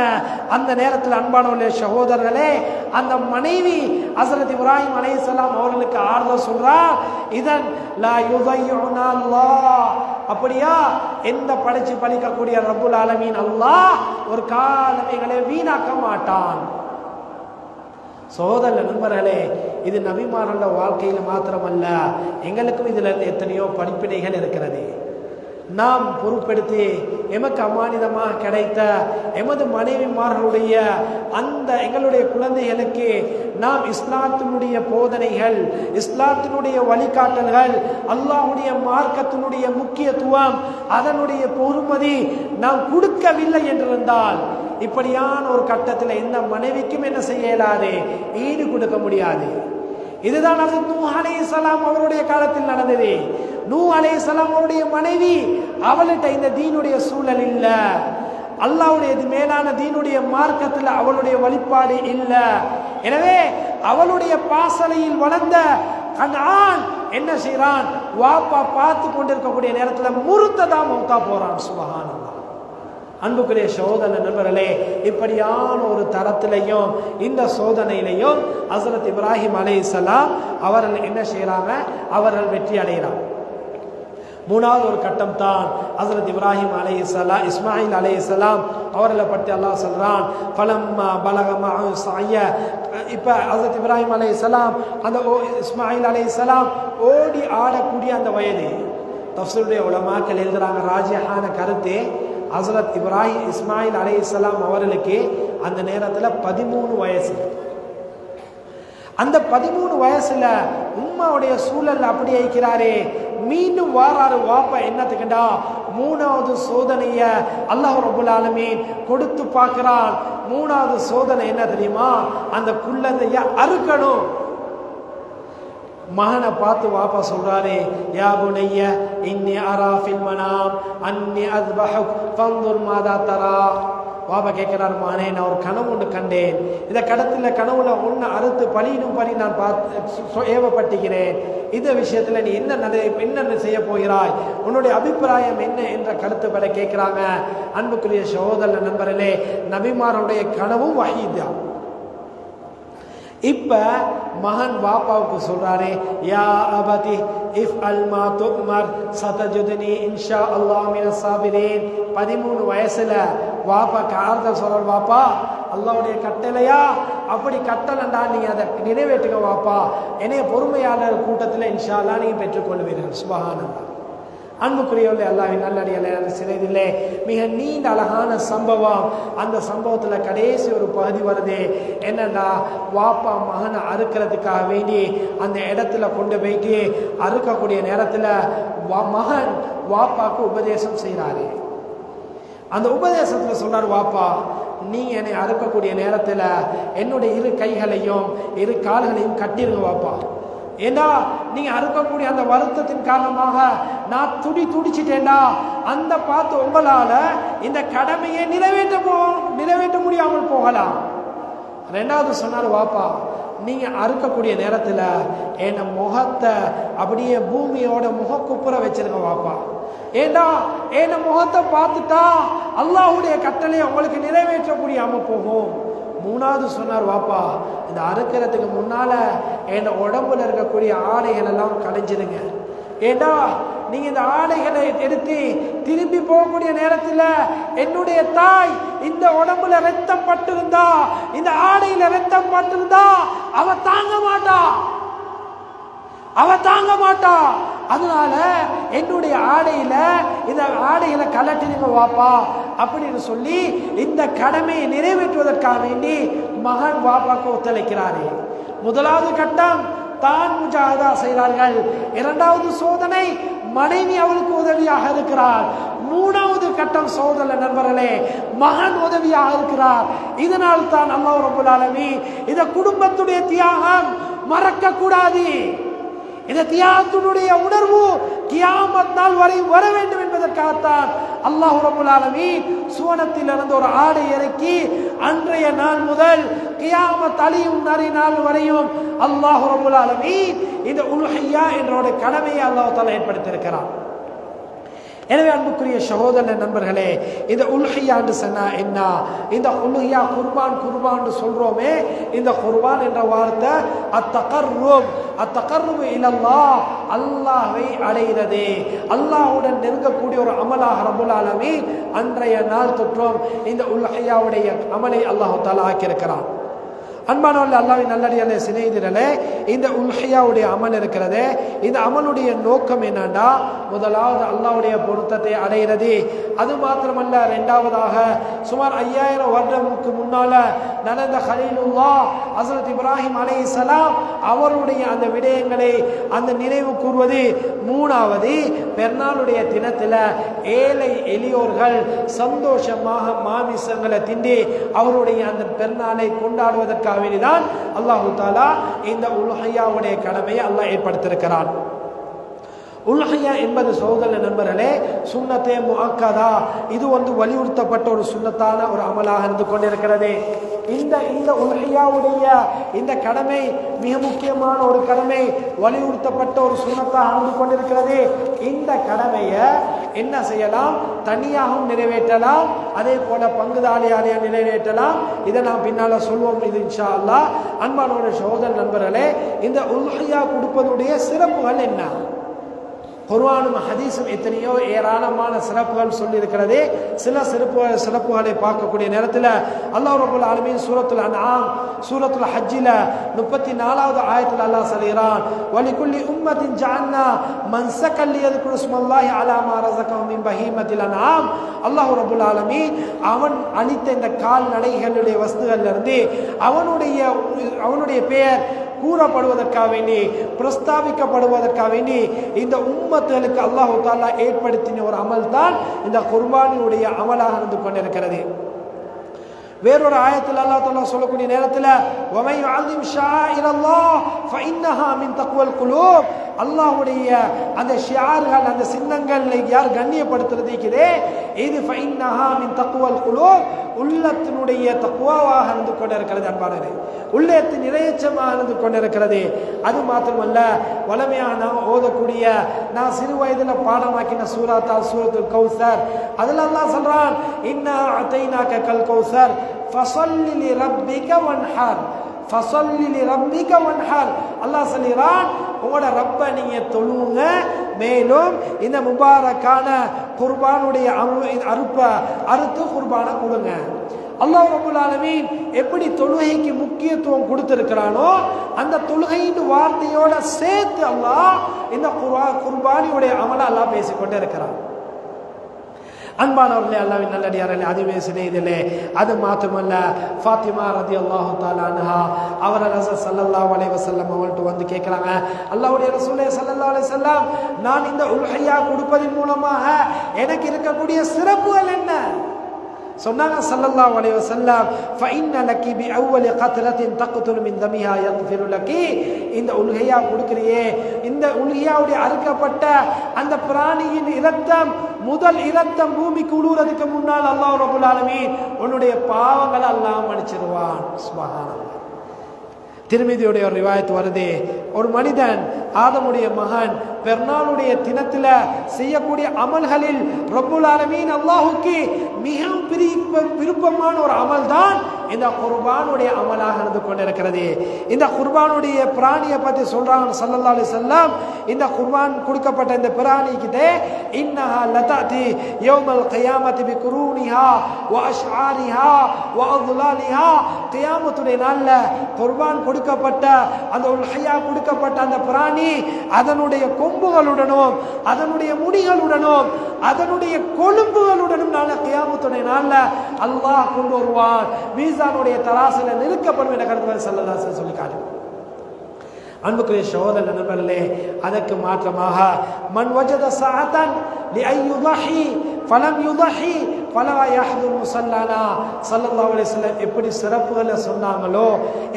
அந்த நேரத்தில் அன்பானவர்களே, சகோதரர்களே, அந்த மனைவி ஹஸரத் இப்ராஹிம் அலைஹிஸ்ஸலாம் அவர்களுக்கு ஆறுதல் சொல்றா, இதன் லா யுதையுனா அல்லாஹ், அப்படியா, எந்த படைச்சு பலிக்கக்கூடிய ரப்புல் ஆலமீன் அல்லாஹ் ஒரு காலமைகளை வீணாக்க மாட்டான். சகோதர நண்பர்களே, இது நபிமாரோட வாழ்க்கையில் மாத்திரமல்ல, எங்களுக்கும் இதில் எத்தனையோ படிப்பினைகள் இருக்கிறது. நாம் பொறுப்பெடுத்து எமக்கு அமானிதமாக கிடைத்த எமது மனைவிமார்களுடைய அந்த எங்களுடைய குழந்தைகளுக்கு நாம் இஸ்லாத்தினுடைய போதனைகள், இஸ்லாத்தினுடைய வழிகாட்டல்கள், அல்லாஹ்வுடைய மார்க்கத்தினுடைய முக்கியத்துவம், அதனுடைய பொறுமதி நாம் கொடுக்கவில்லை என்றிருந்தால் இப்படியான ஒரு கட்டத்தில் எந்த மனைவிக்கும் என்ன செய்ய இயலாது, ஈடு கொடுக்க முடியாது. இதுதான் ஹஸரத் நூஹ் அலைஹிஸ்ஸலாம் அவருடைய காலத்தில் நடந்தது. நூஹ் அலைஹிஸ்ஸலாம் அவருடைய மனைவி, அவள்கிட்ட இந்த தீனுடைய சூழல் இல்ல, அல்லாஹ்வுடைய மேலான தீனுடைய மார்க்கத்தில் அவளுடைய வழிபாடு இல்ல. எனவே அவளுடைய பாசலையில் வளர்ந்த கனான் என்ன செய்யறான், வாப்பா பார்த்து கொண்டிருக்கக்கூடிய நேரத்தில் முறுத்ததா மௌத்தா போறான். சுப்ஹானல்லாஹ். அன்புக்குரிய சோதனை நண்பர்களே, இப்படியான ஒரு தரத்திலையும் இந்த சோதனையிலையும் ஹஸரத் இப்ராஹிம் அலைஹிஸ்ஸலாம் அவர்கள் என்ன செய்யறாங்க, அவர்கள் வெற்றி அடைகிறார். மூணாவது ஒரு கட்டம் தான் ஹஸரத் இப்ராஹிம் அலைஹிஸ்ஸலாம், இஸ்மாயில் அலைஹிஸ்ஸலாம் அவர்களை பற்றி அல்லாஹ் சொல்றான், ஃபலம்மா பலக மஅஹு ஸஅய. இப்போ ஹஸரத் இப்ராஹிம் அலைஹிஸ்ஸலாம் அந்த இஸ்மாயில் அலைஹிஸ்ஸலாம் ஓடி ஆடக்கூடிய அந்த வயது. தஃப்ஸீருடைய உலமாக்கள் எழுதுறாங்க, ராஜிஹான கருத்து, ஹஸரத் இப்ராஹிம் இஸ்மாயில் அலைஹிஸ்ஸலாம் அவர்களுக்கு அந்த நேரத்தில் 13 வயசு. அந்த 13 வயசுல உம்மாவுடைய சூழல் அப்படி இருக்கிறாரே, மீண்டும் வாராரு வாப்பா என்னத்துக்குண்டா, மூணாவது சோதனைய அல்லாஹ் ரப்புல் ஆலமீன் கொடுத்து பார்க்கிறான். மூணாவது சோதனை என்ன தெரியுமா, அந்த குழந்தைய அறுக்கணும். மகனை பார்த்து வாப்பா சொல்றாரு, யா புனைய இன்னி அரா ஃபில் மனாம் அன்னி அஸ்பஹுக் ஃபன்துர் மாதா தரா. வாப்பா கேட்கிறார், மகனே, நான் ஒரு கனவு ஒன்று கண்டேன், இந்த கடத்துல கனவுல ஒன்று அறுத்து பலியிடும் படி நான் பார்த்து ஏவப்பட்டுகிறேன். இந்த விஷயத்துல நீ என்ன செய்ய போகிறாய், உன்னுடைய அபிப்பிராயம் என்ன என்ற கருத்து பெற கேட்கிறாங்க. அன்புக்குரிய சகோதர நண்பர்களே, நபிமாருடைய கனவும் வஹீதான். இப்ப மகன் வாப்பாவுக்கு சொல்றாரு, யா அபதி இஃப்அல் மா துஅமர் சதஜுதுனி இன்ஷா அல்லாஹ் மினஸ் சாபிரீன். 13 வயசுல வாப்பாக்கு ஆறுதல் சொல்றார், வாப்பா அல்லாஹ்வுடைய கட்டளையா, அப்படி கட்டளைண்டா நீங்க அதை நிறைவேற்றுங்க வாப்பா, என்னைய பொறுமையாளர் கூட்டத்தில் இன்ஷா அல்லாஹ் நீங்க பெற்றுக்கொள்வீர்கள். சுப்ஹானல்லாஹ். அன்புக்குரியவர்களே, அல்லாஹ்வின் நல்லடியார்களே, சிறையிலே மிக நீண்ட அழகான சம்பவம். அந்த சம்பவத்தில் கடைசி ஒரு பகுதி வருது. என்னன்னா, வாப்பா மகனை அறுக்கிறதுக்காக வேண்டி அந்த இடத்துல கொண்டு போயிட்டு அறுக்கக்கூடிய நேரத்தில் மகன் வாப்பாக்கு உபதேசம் செய்கிறாரு. அந்த உபதேசத்தில் சொல்றாரு, வாப்பா நீ என்னை அறுக்கக்கூடிய நேரத்தில் என்னுடைய 2 கைகளையும் 2 கால்களையும் கட்டிருங்க வாப்பா. ஏண்டா நீங்க அறுக்கக்கூடிய அந்த வருத்தத்தின் காரணமாக நான் துடிச்சிட்டேன்டா, அந்த பார்த்து உங்களால இந்த கடமையை நிறைவேற்ற முடியாமல் போகலாம். 2வது சொன்னார், வாப்பா நீங்க அறுக்கக்கூடிய நேரத்தில் என் முகத்தை அப்படியே பூமியோட முகக்குப்புற வச்சிருங்க வாப்பா. ஏண்டா என் முகத்தை பார்த்துட்டா அல்லாஹ்வுடைய கட்டளை உங்களுக்கு நிறைவேற்ற முடியாம போகும். 3வது சொன்னார், வாப்பா இந்த அறுக்கிறதுக்கு முன்னால என் உடம்புல இருக்கக்கூடிய ஆடைகள் எல்லாம் களைஞ்சிருங்க. ஏண்டா நீங்க இந்த ஆடைகளை எடுத்து திரும்பி போகக்கூடிய நேரத்தில் என்னுடைய தாய் இந்த உடம்புல ரத்தம் பட்டிருந்தா, இந்த ஆடையில ரத்தம் பட்டிருந்தா அவ தாங்க மாட்டா. அதனால என்னுடைய இந்த ஆடையில கலட்டினுங்க வாப்பா அப்படின்னு சொல்லி இந்த கடமையை நிறைவேற்றுவதற்காக வேண்டி மகன் வாப்பாக்கு ஒத்துழைக்கிறாரு. 1வது கட்டம் தான் முஜாஹதா செய்கிறார்கள். 2வது சோதனை மனைவி அவளுக்கு உதவியாக இருக்கிறார். 3வது கட்டம் சோதனை நண்பர்களே, மகன் உதவியாக இருக்கிறார். இதனால் தான் அல்லாஹ் ரப்பல் ஆலமீன் இந்த குடும்பத்துடைய தியாகம் மறக்க கூடாது. இந்த தியாகத்தினுடைய உணர்வு கியாமத் நாள் வரை வர வேண்டும் என்பதற்காகத்தான் அல்லாஹ் ரப்பல் ஆலமீன் சுவனத்திலிருந்து ஒரு ஆடை இறக்கி அன்றைய நாள் முதல் கியாமத் அழியும் நாள் வரையும் அல்லாஹ் ரப்பல் ஆலமீன் இந்த உல்ஹியா என்ற கடமையை அல்லாஹ் தஆலா ஏற்படுத்தியிருக்கிறார். எனவே அன்புக்குரிய சகோதர நண்பர்களே, இந்த உல்ஹியா என்று சொன்னா என்ன? இந்த உல்ஹியா குர்பான் சொல்றோமே, இந்த குர்பான் என்ற வார்த்தை அத்தகர்ருப் இலல்லாஹ், அல்லாஹ்வை அடைகிறது, அல்லாஹ்வுடன் நெருங்கக்கூடிய ஒரு அமலாக ரப்பல் ஆலமீன் அன்றைய நாள் தொற்றும் இந்த உல்ஹியாவுடைய அமலை அல்லாஹ் தஆலா ஆக்கியிருக்கிறான். அன்பானவர்களே, அல்லாஹ்வின் நல்லடியார்களே, சிநேகிதர்களே, இந்த உல்ஹியாவுடைய அமல் இருக்கிறது. இந்த அமலுடைய நோக்கம் என்னன்னா, முதலாவது அல்லாஹ்வுடைய பொருத்தத்தை அடைகிறது. அது மாத்திரமல்ல, 2வதாக சுமார் 5000 வருடங்களுக்கு முன்னால நடந்த கலீலுல்லாஹ் ஹஸரத் இப்ராஹிம் அலைஹிஸ்ஸலாம் அவருடைய அந்த விடயங்களை அந்த நினைவு கூறுவது. 3வது பெருநாளுடைய தினத்தில் ஏழை எளியோர்கள் சந்தோஷமாக மாமிசங்களை திண்டி அவருடைய அந்த பெருநாளை கொண்டாடுவதற்காக வேண்டிதான் அல்லாஹு தஆலா இந்த உல்ஹியாவுடைய கடமையை அல்லாஹ் ஏற்படுத்தியிருக்கிறான். உல்ஹியா என்பது சகோதர நண்பர்களே சுன்னத்தே முஅக்கதா, இது வலியுறுத்தப்பட்ட ஒரு சுன்னத்தான ஒரு அமலாக இருந்து கொண்டிருக்கிறது. இந்த உல்ஹியாவுடைய இந்த கடமை மிக முக்கியமான ஒரு கடமை, வலியுறுத்தப்பட்ட ஒரு சுன்னத்தாக இருந்து கொண்டிருக்கிறது. இந்த கடமையை என்ன செய்யலாம்? தனியாகவும் நிறைவேற்றலாம், அதே போல பங்குதாரியாலையாக நிறைவேற்றலாம். இதை நாம் பின்னால சொல்வோம். இது இன்ஷா அல்லாஹ். அன்பான சகோதர நண்பர்களே, இந்த உல்ஹியா கொடுப்பதுடைய சிறப்புகள் என்ன? குர்ஆனும் ஹதீஸும் எத்தனையோ ஏராளமான சிறப்புகள் சொல்லி இருக்கிறது. சில சிறப்புகளை பார்க்கக்கூடிய நேரத்தில் அல்லாஹ் ரப்பல் ஆலமீன் சூரத்துல் அன்ஆம் சூரத்துல் ஹஜ்ஜில் 34வது ஆயத்தில் அல்லாஹ் சொல்கிறான், வலிகுல்லி உம்மத்தின் ஜஅல்னா மன்ஸகன் லியذ்குரு ஸ்மல்லாஹி அலா மா ரஸகஹும் மின் பஹீமத்தில் அன்ஆம். அல்லாஹ் ரப்பல் ஆலமீன் அவன் அளித்த இந்த கால்நடைகளுடைய வஸ்துகளிலிருந்து அவனுடைய பெயர் கூறப்படுவதற்காக வேண்டி, பிரஸ்தாபிக்கப்படுவதற்காக வேண்டி இந்த உம்மத்துகளுக்கு அல்லாஹ் தஆலா ஏற்படுத்தின ஒரு அமல் தான் இந்த குர்பானியுடைய அமலாக இருந்து கொண்டிருக்கிறது. வேறொரு ஆயத்தில் அல்லாஹ் தஆலா சொல்லக்கூடிய நேரத்தில் வமை யுஅஸிம் ஷாயிரல்லாஹ் ஃபஇன்னஹா மின் தக்வல் குலூப், அல்லாஹ்வுடைய அந்த ஷியார்கள் அந்த சின்னங்களை யார் கண்ணியப்படுத்துறதுக்குதே இது ஃபஇன்னஹா மின் தக்வல் குலூப், உள்ளத்தினுடைய தக்வாவாக இருந்து கொண்டிருக்கிறது. அன்பானவரே, உள்ளத்தின் இறையச்சமாக இருந்து கொண்டிருக்கிறது. அது மாத்திரமல்ல, வளமையான ஓதக்கூடிய நான் சிறு வயதில் பாடமாக்கின சூரத்துல் கௌசர், அதில் அல்லாஹ் சொல்றான், இன்னா அதைனாக கல் கௌசர் ஃபஸல்லி லிரப்பிக வன்ஹர் ஃபஸல்லி லிரப்பிக வன்ஹர். அல்லாஹ் சொல்கிறான், உங்களோட ரப்ப நீங்க தொழுங்க, மேலும் இந்த முபாரக்கான குர்பானுடைய அறுத்து குர்பானை கொடுங்க. அல்லாஹ் ரப்பல் ஆலமீன் எப்படி தொழுகைக்கு முக்கியத்துவம் கொடுத்திருக்கிறானோ அந்த தொழுகையின் வார்த்தையோட சேர்த்து அல்லாஹ் இந்த குர்பானியுடைய அமலை அல்லாஹ் பேசிக்கொண்டே இருக்கிறான். அன்பானவர்களே, அல்லாஹ்வின் நல்லடியார்களே, அதுவே சிலையிலே அது மாத்திரமல்ல, ஃபாத்திமா ரலியல்லாஹு தஆலா அன்ஹா அவர் ரசூல் ஸல்லல்லாஹு அலைஹி வஸல்லம் அவங்கள்ட்ட வந்து கேட்குறாங்க, அல்லாஹ்வுடைய ரசூலே ஸல்லல்லாஹு அலைஹி வஸல்லம், நான் இந்த உல்ஹியா கொடுப்பதன் மூலமாக எனக்கு இருக்கக்கூடிய சிறப்புகள் என்ன? சொன்னாங்க ஸல்லல்லாஹு அலைஹி வஸல்லம், ஃபஇன்ன லக்கி பிஅவ்வலி கத்ரத்தின் தக்துல் மின் தமிஹா யக்ஃபிரு லக்கி. இந்த உல்ஹியா கொடுக்கிறியே, இந்த உல்ஹியாவுடைய அறுக்கப்பட்ட அந்த பிராணியின் இரத்தம், முதல் இரத்தம் பூமிக்கு உழுவுறதுக்கு முன்னால் அல்லாஹ் ரப்பல் ஆலமீன் உன்னுடைய பாவங்களை அல்லாஹ் மன்னிச்சிடுவான். சுப்ஹானல்லாஹ். திருமிதியுடைய ஒரு ரிவாயத் வருது, ஒரு மனிதன் ஆதமுடைய மகன் பெருநாளுடைய தினத்தில் செய்யக்கூடிய அமல்களில் ரப்புல் ஆலமீன் அல்லாஹுக்கு மிகவும் விருப்பமான ஒரு அமல் தான் இந்த குர்பானுடைய அமலாக இருந்து கொண்டிருக்கிறது. இந்த குர்பானுடைய பிராணியை பற்றி சொல்றாங்க ஸல்லல்லாஹு அலைஹி வஸல்லம், இந்த குர்பான் கொடுக்கப்பட்ட இந்த பிராணிக்கிட்டே இன்னஹா லதஅதி யௌமல் கியாமத்தி பிகுரூனிஹா வ அஷ்ஆரிஹா வ அضلاலிஹா. கியாமத்துடைய நாள்ல குர்பான் கொடுக்கப்பட்ட அந்த உல்ஹியா கொடுக்கப்பட்ட அந்த பிராணி அதனுடைய கொம்புகளுடனும் அதனுடைய முடிகளுடனும் அதனுடைய கொழும்புகளுடனும் நாள கியாமத்துடைய நாள்ல அல்லாஹ் கொண்டு வருவான். மீசானுடைய தராசில நிறுக்கப்படும் என்ற கருத்து ஸல்லல்லாஹு அலைஹி வஸல்லம் சொல்லி காட்டு. அன்புக்குரிய சகோதர நண்பர்களே, அதற்கு மாற்றமாக மன் வஜத சஅதன் லிஅய்யுதஹி ஃபலம் யுதஹி ஃபலா யஹ்துர் முஸல்லானா. ஸல்லல்லாஹு அலைஹி வஸல்லம் எப்படி சிறப்புகளை சொன்னாங்களோ,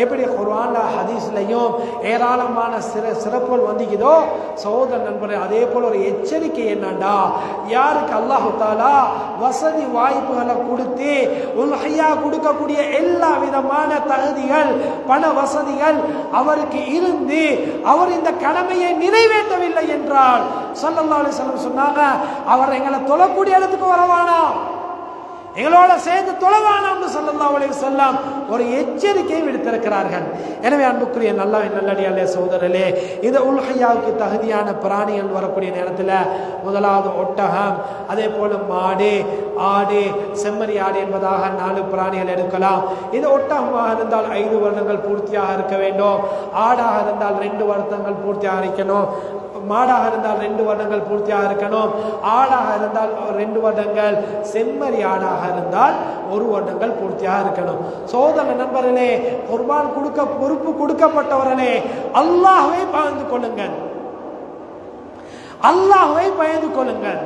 எப்படி குர்ஆன்ல ஹதீஸ்லயும் ஏராளமான சிறப்புகள் வந்திக்குதோ சகோதர நண்பர்களே, அதே போல ஒரு எச்சரிக்கை என்னண்டா, யாருக்கு அல்லாஹ் தஆலா வசதி வாய்ப்புகளை கொடுத்து உல்ஹியா கொடுக்கக்கூடிய எல்லா விதமான தகுதிகள் பண வசதிகள் அவருக்கு இருந்து அவர் இந்த கடமையை நிறைவேற்றவில்லை என்றால் ஸல்லல்லாஹு அலைஹி வஸல்லம் சொன்னாங்க, அவர் எங்களை தொழக்கூடிய இடத்துக்கு வரவானா, எங்களோட சேர்ந்து தொழவானாம்னு ஸல்லல்லாஹு அலைஹி வஸல்லம் ஒரு எச்சரிக்கையை விடுத்திருக்கிறார்கள். எனவே அன்புக்குரிய நல்லடியார்களே, சகோதரர்களே, இந்த உல்ஹியாவுக்கு தகுதியான பிராணிகள் வரக்கூடிய நேரத்தில் முதலாவது ஒட்டகம், அதே போல மாடு, ஆடு, செம்மறி ஆடு என்பதாக 4 பிராணிகள் எடுக்கலாம். இது ஒட்டகமாக இருந்தால் 5 வருடங்கள் பூர்த்தியாக இருக்க வேண்டும். ஆடாக இருந்தால் 2 வருடங்கள் பூர்த்தியாக இருக்கணும். மாடாக இருந்தால் 2 வருடங்கள் பூர்த்தியாக இருக்கணும். ஆடாக இருந்தால் 2 வருடங்கள், செம்மறி ஆடாக இருந்தால் 1 வருடங்கள் பூர்த்தியாக இருக்கணும். சோதர நண்பர்களே, குர்பான் பொறுப்பு கொடுக்கப்பட்டவர்களே, அல்லாஹ்வை பயந்து கொள்ளுங்கள், அல்லாஹ்வை பயந்து கொள்ளுங்கள்.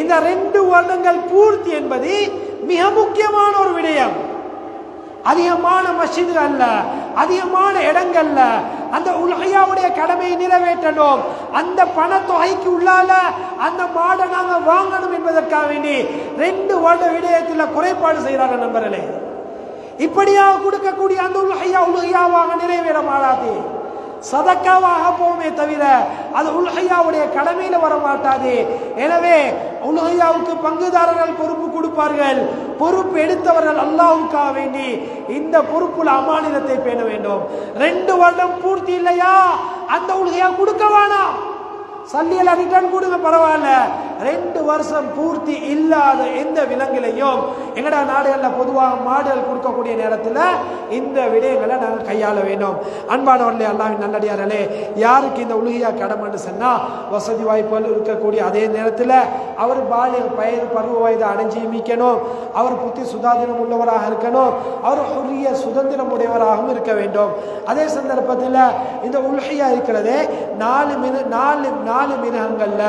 இந்த 2 வருடங்கள் பூர்த்தி என்பது மிக முக்கியமான ஒரு விடயம். அதிகமான மஸ்ஜித் அல்ல, அதிகமான இடங்கள்ல அந்த உல்ஹியாவுடைய கடமையை நிறைவேற்றணும். அந்த பணத்தொகைக்கு உள்ளால அந்த மாடை நாங்க வாங்கணும் என்பதற்காக வேண்டி 2 வருட விடயத்தில் குறைபாடு செய்கிறார்கள் நண்பர்களே. இப்படியாக கொடுக்கக்கூடிய அந்த உல்ஹியாவாக நிறைவேற மாட்டாது, சதக்காவாக போமே தவிர அது உல்ஹியாவுடைய கடமையில வர மாட்டாது. எனவே உல்ஹியாவுக்கு பங்குதாரர்கள் பொறுப்பு கொடுப்பார்கள். பொறுப்பு எடுத்தவர்கள் அல்லாஹ்வுக்காக வேண்டி இந்த பொறுப்புல அமானிதத்தை பேண வேண்டும். 2 வருடம் பூர்த்தி இல்லையா, அந்த உல்ஹியா கொடுக்க வேணாம், சல்லியெல்லாம் ரிட்டர்ன் கொடுங்க பரவாயில்ல. 2 வருஷம் பூர்த்தி இல்லாத எந்த விலங்கிலையும் எங்கடா நாடுகளில் பொதுவாக மாடுகள் கொடுக்கக்கூடிய நேரத்தில் இந்த விடயங்களை நாங்கள் கையாள வேண்டும். அன்பானவர்களே, அல்லாஹ்வின் நல்லடியார்களே, யாருக்கு இந்த உல்ஹியா கடமைன்னு சொன்னால் வசதி வாய்ப்புகள் இருக்கக்கூடிய அதே நேரத்தில் அவர் பருவ வயது அடைஞ்சி மிக்கணும், அவர் புத்தி சுதாதினம் உள்ளவராக இருக்கணும், அவர் ஹுரிய சுதந்திரம் உடையவராகவும் இருக்க வேண்டும். அதே சந்தர்ப்பத்தில் இந்த உல்ஹியா இருக்கிறதே 4 மிருகங்கள்ல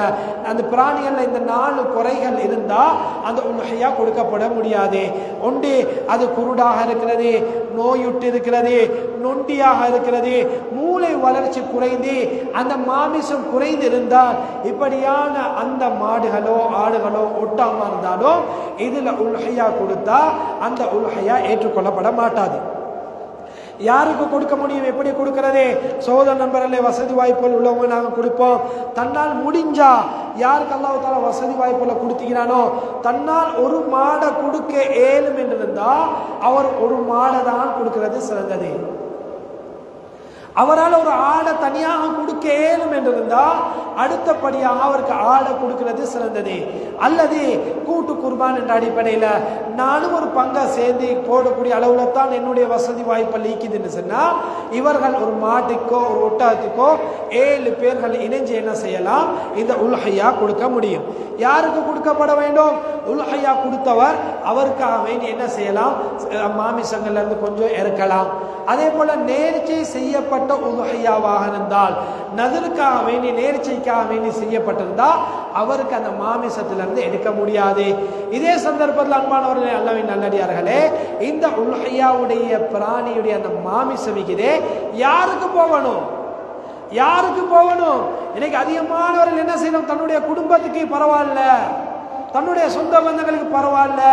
அந்த பிராணிகள் இந்த 4 குறைகள் இருந்தா அந்த உல்ஹியா கொடுக்கப்பட முடியாது. ஒன்று, அது குருடாக இருக்கிறது, நோயுற்று இருக்கிறது, நொண்டியாக இருக்கிறது, மூளை வளர்ச்சி குறைந்து அந்த மாமிசம் குறைந்து இருந்தால், இப்படியான அந்த மாடுகளோ ஆடுகளோ ஒட்டாம இருந்தாலும் இதுல உல்ஹியா கொடுத்தா அந்த உல்ஹியா ஏற்றுக்கொள்ளப்பட மாட்டாது. யாருக்கு கொடுக்க முடியும், எப்படி கொடுக்கிறது? சோதர நண்பர்களே, வசதி வாய்ப்புகள் உள்ளவங்க நாங்கள் கொடுப்போம். தன்னால் முடிஞ்சா யாருக்கு அல்லாஹ் தஆலா வசதி வாய்ப்புகளை கொடுத்தீங்கனானோ தன்னால் ஒரு மாடை கொடுக்க ஏழும் என்று இருந்தால் அவர் ஒரு மாடை தான் கொடுக்கிறது சிறந்தது. அவரால் ஒரு ஆடை தனியாக கொடுக்க இயலும் என்றிருந்தால் அடுத்தபடியாக அவருக்கு ஆடை கொடுக்கிறது சிறந்தது. அல்லது கூட்டு குர்பான் என்ற அடிப்படையில் நானும் ஒரு பங்கை சேர்ந்து போடக்கூடிய அளவில் தான் என்னுடைய வசதி வாய்ப்பை லீக்குதுன்னு சொன்னால் இவர்கள் ஒரு மாட்டுக்கோ ஒரு ஒட்டகத்துக்கோ 7 பேர்கள் இணைஞ்சு என்ன செய்யலாம், இந்த உல்ஹியா கொடுக்க முடியும். யாருக்கு கொடுக்கப்பட வேண்டும்? உல்ஹியா கொடுத்தவர் அவருக்காக வேண்டி என்ன செய்யலாம், மாமிசங்கள்ல இருந்து கொஞ்சம் இறக்கலாம். அதே போல நேர்ச்சை செய்யப்பட்ட உல்ஹியாவாக இருந்தால், நதிருக்காக வேண்டி நேர்ச்சைக்காக வேண்டி செய்யப்பட்டிருந்தால் அவருக்கு அந்த மாமிசத்திலிருந்து எடுக்க முடியாது. இதே சந்தர்ப்பத்தில் அன்பானவர்களே, அல்லாஹ்வின் நல்லடியார்களே, இந்த உல்ஹியாவுடைய பிராணியுடைய அந்த மாமிசம் இதே யாருக்கு போகணும்? யாருக்கு போகணும்? இன்னைக்கு அதிகமானவர்கள் என்ன செய்யணும், தன்னுடைய குடும்பத்துக்கு பரவாயில்ல, தன்னுடைய சொந்த பந்தங்களுக்கு பரவாயில்ல,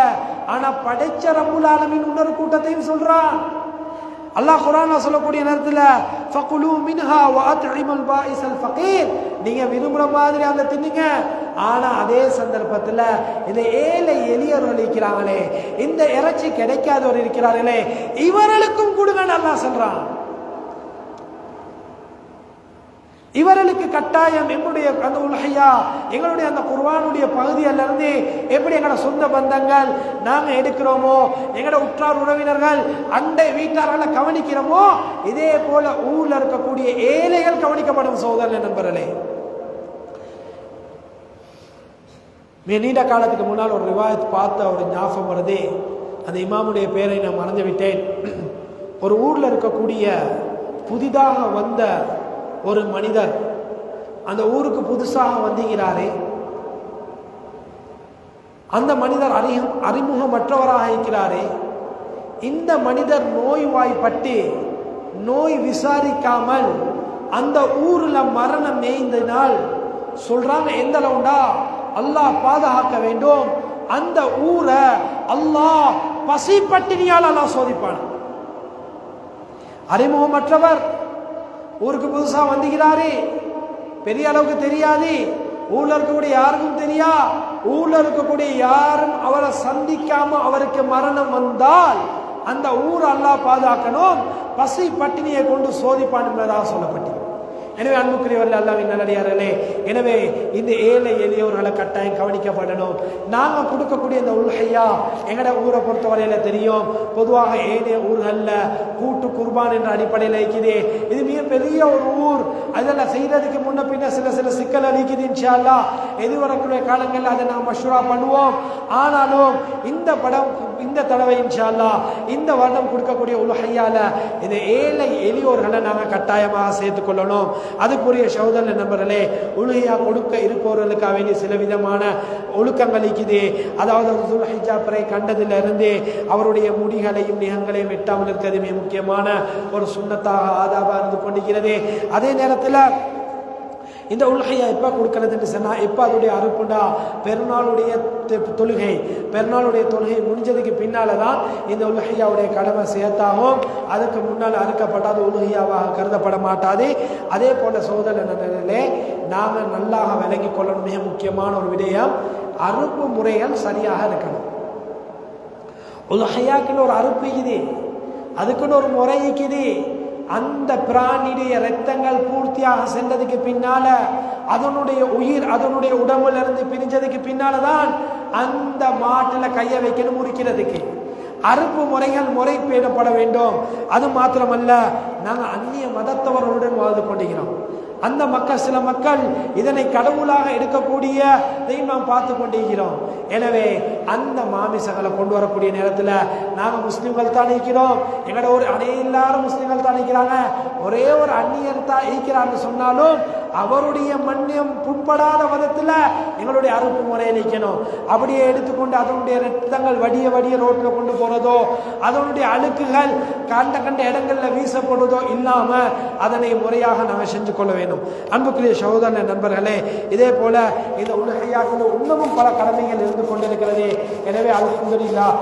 ஆனா படைச்ச ரப்புல் ஆலமீன் இன்னொரு கூட்டத்தையும் சொல்றான். அல்லாஹ் குர்ஆன்ல சொல்லக்கூடிய நேரத்தில் ஃபகுலு மின்ஹா வஅத்இமுல் பாஇஸல் ஃபகீர், நீங்க விரும்புற மாதிரி அந்த தின்னுங்க. ஆனா அதே சந்தர்ப்பத்தில் இந்த ஏழை எளியவர்கள் இருக்கிறாங்களே, இந்த இறைச்சி கிடைக்காதவர் இருக்கிறார்களே, இவர்களுக்கும் கொடுங்கன்னு அல்லாஹ் சொல்றான். இவர்களுக்கு கட்டாயம் எங்களுடைய அந்த உல்ஹியா, எங்களுடைய அந்த குர்ஆனுடைய பகுதியிலிருந்து எப்படி எங்களோட சொந்த பந்தங்கள் நாங்கள் எடுக்கிறோமோ, எங்களோட உற்றார் உறவினர்கள் அண்டை வீட்டார்களை கவனிக்கிறோமோ, இதே போல ஊரில் இருக்கக்கூடிய ஏழைகள் கவனிக்கப்படும். சகோதரர்களே, நண்பர்களே, நீண்ட காலத்துக்கு முன்னால் ஒரு ரிவாயத் பார்த்த ஒரு ஞாபகம் வருது. அந்த இமாமுடைய பேரை நான் மறந்து விட்டேன். ஒரு ஊரில் இருக்கக்கூடிய புதிதாக வந்த ஒரு மனிதர் அந்த ஊருக்கு புதுசாக வந்திருக்கிறாரே, அந்த மனிதர் அறிமுகமற்றவராக இருக்கிறாரே. இந்த மனிதர் நோய்வாய்ப்பட்டு நோய் விசாரிக்காமல் அந்த ஊர்ல மரணம் மேய்ந்ததினால் சொல்றாங்க, எந்த அளவுண்டா அல்லாஹ் பாதுகாக்க வேண்டும், அந்த ஊரை அல்லாஹ் பசி பட்டினியால் அல்லாஹ் சோதிப்பான். அறிமுகமற்றவர் ஊருக்கு புதுசா வந்துகிறாரு, பெரிய அளவுக்கு தெரியாது, ஊர்ல இருக்கக்கூடிய யாருக்கும் தெரியா, ஊர்ல இருக்கக்கூடிய யாரும் அவரை சந்திக்காம அவருக்கு மரணம் வந்தால் அந்த ஊர் அல்லாஹ் பாதுகாக்கணும், பசி பட்டினியை கொண்டு சோதிப்பான் என்பதாக சொல்லப்பட்டது. எனவே அன்புக்குரியவர்கள், அல்லாஹ்வின் நல்லடியார்களே, எனவே இந்த ஏழை எளியவர்களை கட்டாயம் கவனிக்கப்படணும். நாங்கள் கொடுக்கக்கூடிய இந்த உல்ஹியா எங்கட ஊரை பொறுத்தவரையில தெரியும், பொதுவாக ஏனைய ஊர்களில் கூட்டு குர்பான் என்ற அடிப்படையில் இருக்குது. இது மிக பெரிய ஒரு ஊர். அதெல்லாம் செய்யறதுக்கு முன்ன பின்ன சில சிக்கல் அளிக்குது. இன்ஷா அல்லாஹ் எதிர்வரக்கூடிய காலங்களில் அதை நாம் மஷ்வரா பண்ணுவோம். ஆனாலும் இந்த தடவை இன்ஷா அல்லாஹ் இந்த வருடம் கொடுக்கக்கூடிய உல்ஹியால இந்த ஏழை எளியோர்களை நாங்கள் கட்டாயமாக சேர்த்துக் கொள்ளணும். அதுக்குரிய சகோதரர்களே, நண்பர்களே, உல்ஹியா கொடுக்க இருப்பவர்களுக்காக வேண்டிய சில விதமான ஒழுக்கங்கள் இருக்குது. அதாவது துல்ஹிஜ்ஜா பிறை கண்டதிலிருந்து அவருடைய முடிகளையும் நிகங்களையும் வெட்டாமல் இருக்கிறது மிக முக்கியமான ஒரு சுன்னத்தாக ஆதாபாக இருந்து கொண்டிருக்கிறது. அதே நேரத்தில் இந்த உல்ஹியா எப்போ கொடுக்கறதுன்னு சொன்னால், எப்போ அதோடைய அறுப்புண்டா பெருநாளுடைய தொழுகை முடிஞ்சதுக்கு பின்னால் தான் இந்த உல்ஹியாவுடைய கடமை சேர்த்தாகும். அதுக்கு முன்னால் அறுக்கப்பட்டாது உல்ஹியாவாக கருதப்பட மாட்டாது. அதே போல சோதரர்களே, நாங்கள் நல்லாக விளங்கி கொள்ளணும். மிக முக்கியமான ஒரு விடயம், அறுப்பு முறைகள் சரியாக இருக்கணும். உல்ஹியாக்குன்னு ஒரு அறுப்பு இருக்குது, அதுக்குன்னு ஒரு முறை இருக்குது. அந்த பிராணியுடைய இரத்தங்கள் பூர்த்தியாக சென்றதுக்கு பின்னால, அதனுடைய உயிர் அதனுடைய உடம்புல இருந்து பிரிஞ்சதுக்கு பின்னால்தான் அந்த மாட்டில் கையை வைக்கணும் முறிக்கிறதுக்கு. அறுப்பு முறைகள் முறைப்பேடப்பட வேண்டும். அது மாத்திரமல்ல, நாங்கள் அந்நிய மதத்தவர்களுடன் வாழ்ந்து கொண்டிருக்கிறோம். அந்த சில மக்கள் இதனை கடவுளாக எடுக்கக்கூடிய நாம் பார்த்து கொண்டிருக்கிறோம். எனவே அந்த மாமிசங்களை கொண்டு வரக்கூடிய நேரத்தில் நாங்கள் முஸ்லீம்கள் தான் இருக்கிறோம், எங்களோட ஒரு எல்லாரும் முஸ்லீம்கள் தான் இருக்கிறாங்க, ஒரே ஒரு அந்நியர் தான் இருக்கிறான்னு சொன்னாலும் அவருடைய மண்ணியம் புண்படாத விதத்தில் எங்களுடைய அறுப்பு முறையை நிற்கணும். அப்படியே எடுத்துக்கொண்டு அதனுடைய ரத்தங்கள் வடிய ரோட்டில் கொண்டு போகிறதோ, அதனுடைய அழுக்குகள் கண்ட இடங்களில் வீசப்படுவதோ இல்லாமல் அதனை முறையாக நாங்கள் செஞ்சு கொள்ள வேண்டும். அன்புக்குரிய சகோதர நண்பர்களே, இதே போல இந்த உல்ஹியாக்குள்ள இன்னமும் பல கடமைகள் இருந்து கொண்டிருக்கிறது. எனவே அல்ஹம்துலில்லாஹ்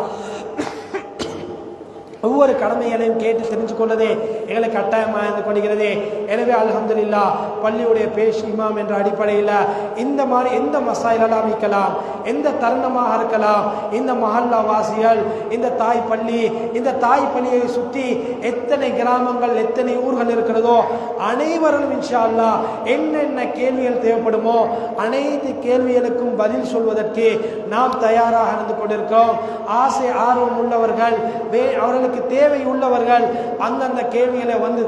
ஒவ்வொரு கடமைகளையும் கேட்டு தெரிஞ்சு கொள்வதே எங்களுக்கு கட்டாயமாக இருந்து கொண்டிருக்கிறது. எனவே அல்ஹம்துலில்லாஹ் பள்ளியுடைய பேஷ் இமாம் என்ற அடிப்படையில் இந்த மாதிரி எந்த மசாயிலெல்லாம் அமைக்கலாம், எந்த தருணமாக இருக்கலாம், இந்த மஹல்லா வாசிகள், இந்த தாய் பள்ளியை சுற்றி எத்தனை கிராமங்கள் எத்தனை ஊர்கள் இருக்கிறதோ அனைவரும் இன்ஷா அல்லாஹ் என்னென்ன கேள்விகள் தேவைப்படுமோ அனைத்து கேள்விகளுக்கும் பதில் சொல்வதற்கு நாம் தயாராக இருந்து கொண்டிருக்கிறோம். ஆசை ஆர்வம் உள்ளவர்கள், அவர்களுக்கு தேவை உள்ளவர்கள் அந்தந்த கேள்விகளை வந்து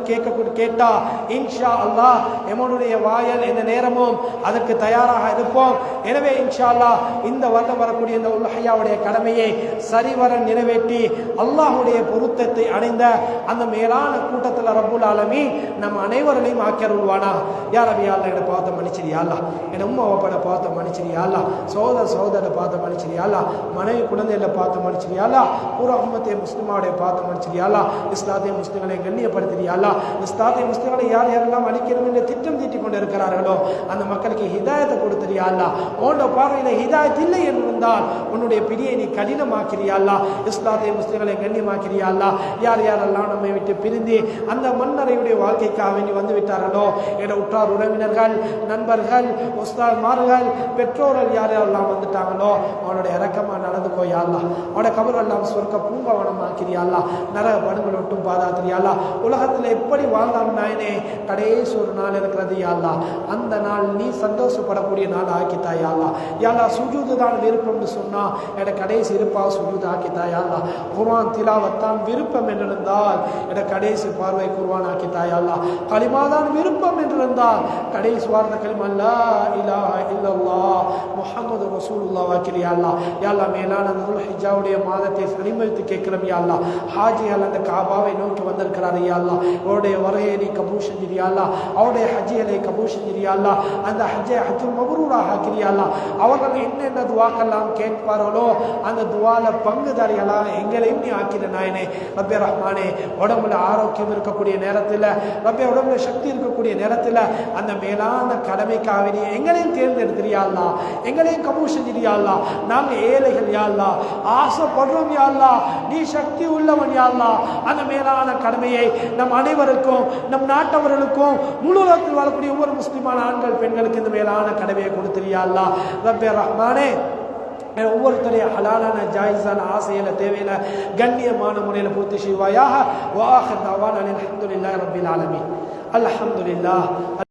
கேட்டா இன்ஷா அல்லாஹ் எமனுடைய வாயல் எந்த நேரமும் அதற்கு தயாராக இருப்போம். எனவே இன்ஷா அல்லாஹ் இந்த வருடம் வரக்கூடிய இந்த உல்ஹையாவுடைய கடமையை சரிவர நிறைவேற்றி அல்லாஹுடைய பொருத்தத்தை அடைந்த அந்த மேலான கூட்டத்தில் ரப்புல் ஆலமீன் நம் அனைவரையும் ஆக்கியருள்வானா. யா ரப்பி யா அல்லாஹ் என்னை பார்த்த மன்னிச்சிரியா அல்லாஹ், என் உம்மா அப்பனை பார்த்த மன்னிச்சிரியா அல்லாஹ், சகோதர பார்த்த மன்னிச்சிரியா அல்லாஹ், மனைவி குழந்தைகளை பார்த்த மன்னிச்சிரியா அல்லாஹ், பூரா உம்மத்தை முஸ்லிமாவுடைய பார்த்த மன்னிச்சிரியா அல்லாஹ், இஸ்லாத்திய முஸ்லிம்களை கண்ணியப்படுத்திரியா அல்லாஹ், இஸ்லாத்திய முஸ்லிம்களை யார் யாரெல்லாம் அழிக்கணும் என்று திட்டம் தீட்டிக் கொண்டு இருக்கிறார்களோ அந்த மக்களுக்கு ஹிதாயத்தை கொடுத்துறியா அல்லாஹ். உன்னோட பார்வையில் ஹிதாயத் இல்லை என்று இருந்தால் உன்னுடைய பிடியை நீ கடினமாக்கிறியா அல்லாஹ். இஸ்லாத்திய முஸ்லிம்களை கண்ணியமாக்கிறியா அல்லாஹ். யார் யாரெல்லாம் நம்மை விட்டு பிரிந்து அந்த மன்னரையுடைய வாழ்க்கைக்காக வேண்டி வந்து விட்டார்களோ என உற்றார் உறவினர்கள், நண்பர்கள், உஸ்தாத்மார்கள், பெற்றோர்கள் யார் யாரெல்லாம் வந்துட்டாங்களோ அவனுடைய இறக்கமாக நடந்துக்கோ யா அல்லாஹ். அவனோட கபர் எல்லாம் சொர்க்க பூங்காவனம் ஆக்கிறியா அல்லாஹ். நரக படுகள் ஒட்டும் பாதாத்திரியா அல்லாஹ். உலகத்தில் எப்படி வாழ்ந்தாம் நாயனே கடைசி ஒரு நாள் இருக்கிறது யா அல்லாஹ். அந்த நாள் நீ சந்தோஷப்படக்கூடிய நாள் ஆக்கித்தாய் யா அல்லாஹ். யா அல்லாஹ் சுஜூது தான் விருப்பம்னு சொன்னா என கடைசி இருப்பாக சுஜூது ஆக்கித்தாய் யா அல்லாஹ். குர்ஆன் திலாவத்தான் விருப்பம் என்றிருந்தால் என கடைசி பார்வை குர்ஆன் ஆக்கித்தாய் யா அல்லாஹ். கலிமாதான் விருப்பம் என்றிருந்தால் கடைசி வார்த்தை கலிமா லா இலாஹ இல்லல்லாஹ் முஹம்மது ரசூலுல்லாஹ் ஆக்கிறியா அல்லாஹ். யா அல்லாஹ் மேலான துல்ஹிஜ்ஜாவுடைய மாதத்தை சனிமதித்து கேட்கிறோம் யா அல்லாஹ். ஹாஜிகள் அந்த காபாவை நோக்கி வந்திருக்கிறார் யா அல்லாஹ். அவருடைய வருகையை நீ கபூல் செஞ்சிரியா அல்லாஹ். அவருடைய ஹஜ்ஜிகளை கபூல் செஞ்சிரியா அல்லாஹ். அந்த ஹஜ்ஜுல் மப்ரூராக ஆக்கிறியா அல்லாஹ். அவர்கள் என்னென்ன துவாக்கெல்லாம் கேட்பார்களோ அந்த துவால பங்குதாரிகளாக எங்களையும் நீ ஆக்கிற நாயனே. ரப்பே ரஹ்மானே, உடம்புல ஆரோக்கியம் இருக்கக்கூடிய நேரத்தில், ரப்பே உடம்புல சக்தி இருக்கக்கூடிய நேரத்தில் அந்த மேலான கடமைக்காக நீ எங்களையும் தேர்ந்தெடுக்கிறியா அல்லாஹ். எங்களையும் கபூல் செஞ்சிரியா அல்லாஹ். நாங்கள் ஏழைகள் யா அல்லாஹ், ஆசைப்படுறோம் யா அல்லாஹ். நீ சக்தி உள்ளவன் யா அல்லாஹ். அந்த மேலான கடமையை நம் அனைவருக்கும், நம் நாட்டவர்களுக்கும், முழு உலகத்தில் வாழக்கூடிய ஒவ்வொரு முஸ்லிமான ஆண்கள் பெண்களுக்கு இந்த மேலான கடமையை கொடுத்திரியா அல்லாஹ். ரப்பே ரஹ்மானே, ஒவ்வொருத்தரையும் ஹலாலான ஜாயிஸான ஆசையில தேவையில கண்ணியமான முறையில் பூர்த்தி செய்வாயாக. வ ஆகிர் தஅவானா அல்ஹம்துலில்லாஹி ரப்பில் ஆலமீன். அல்ஹம்துலில்லாஹ்.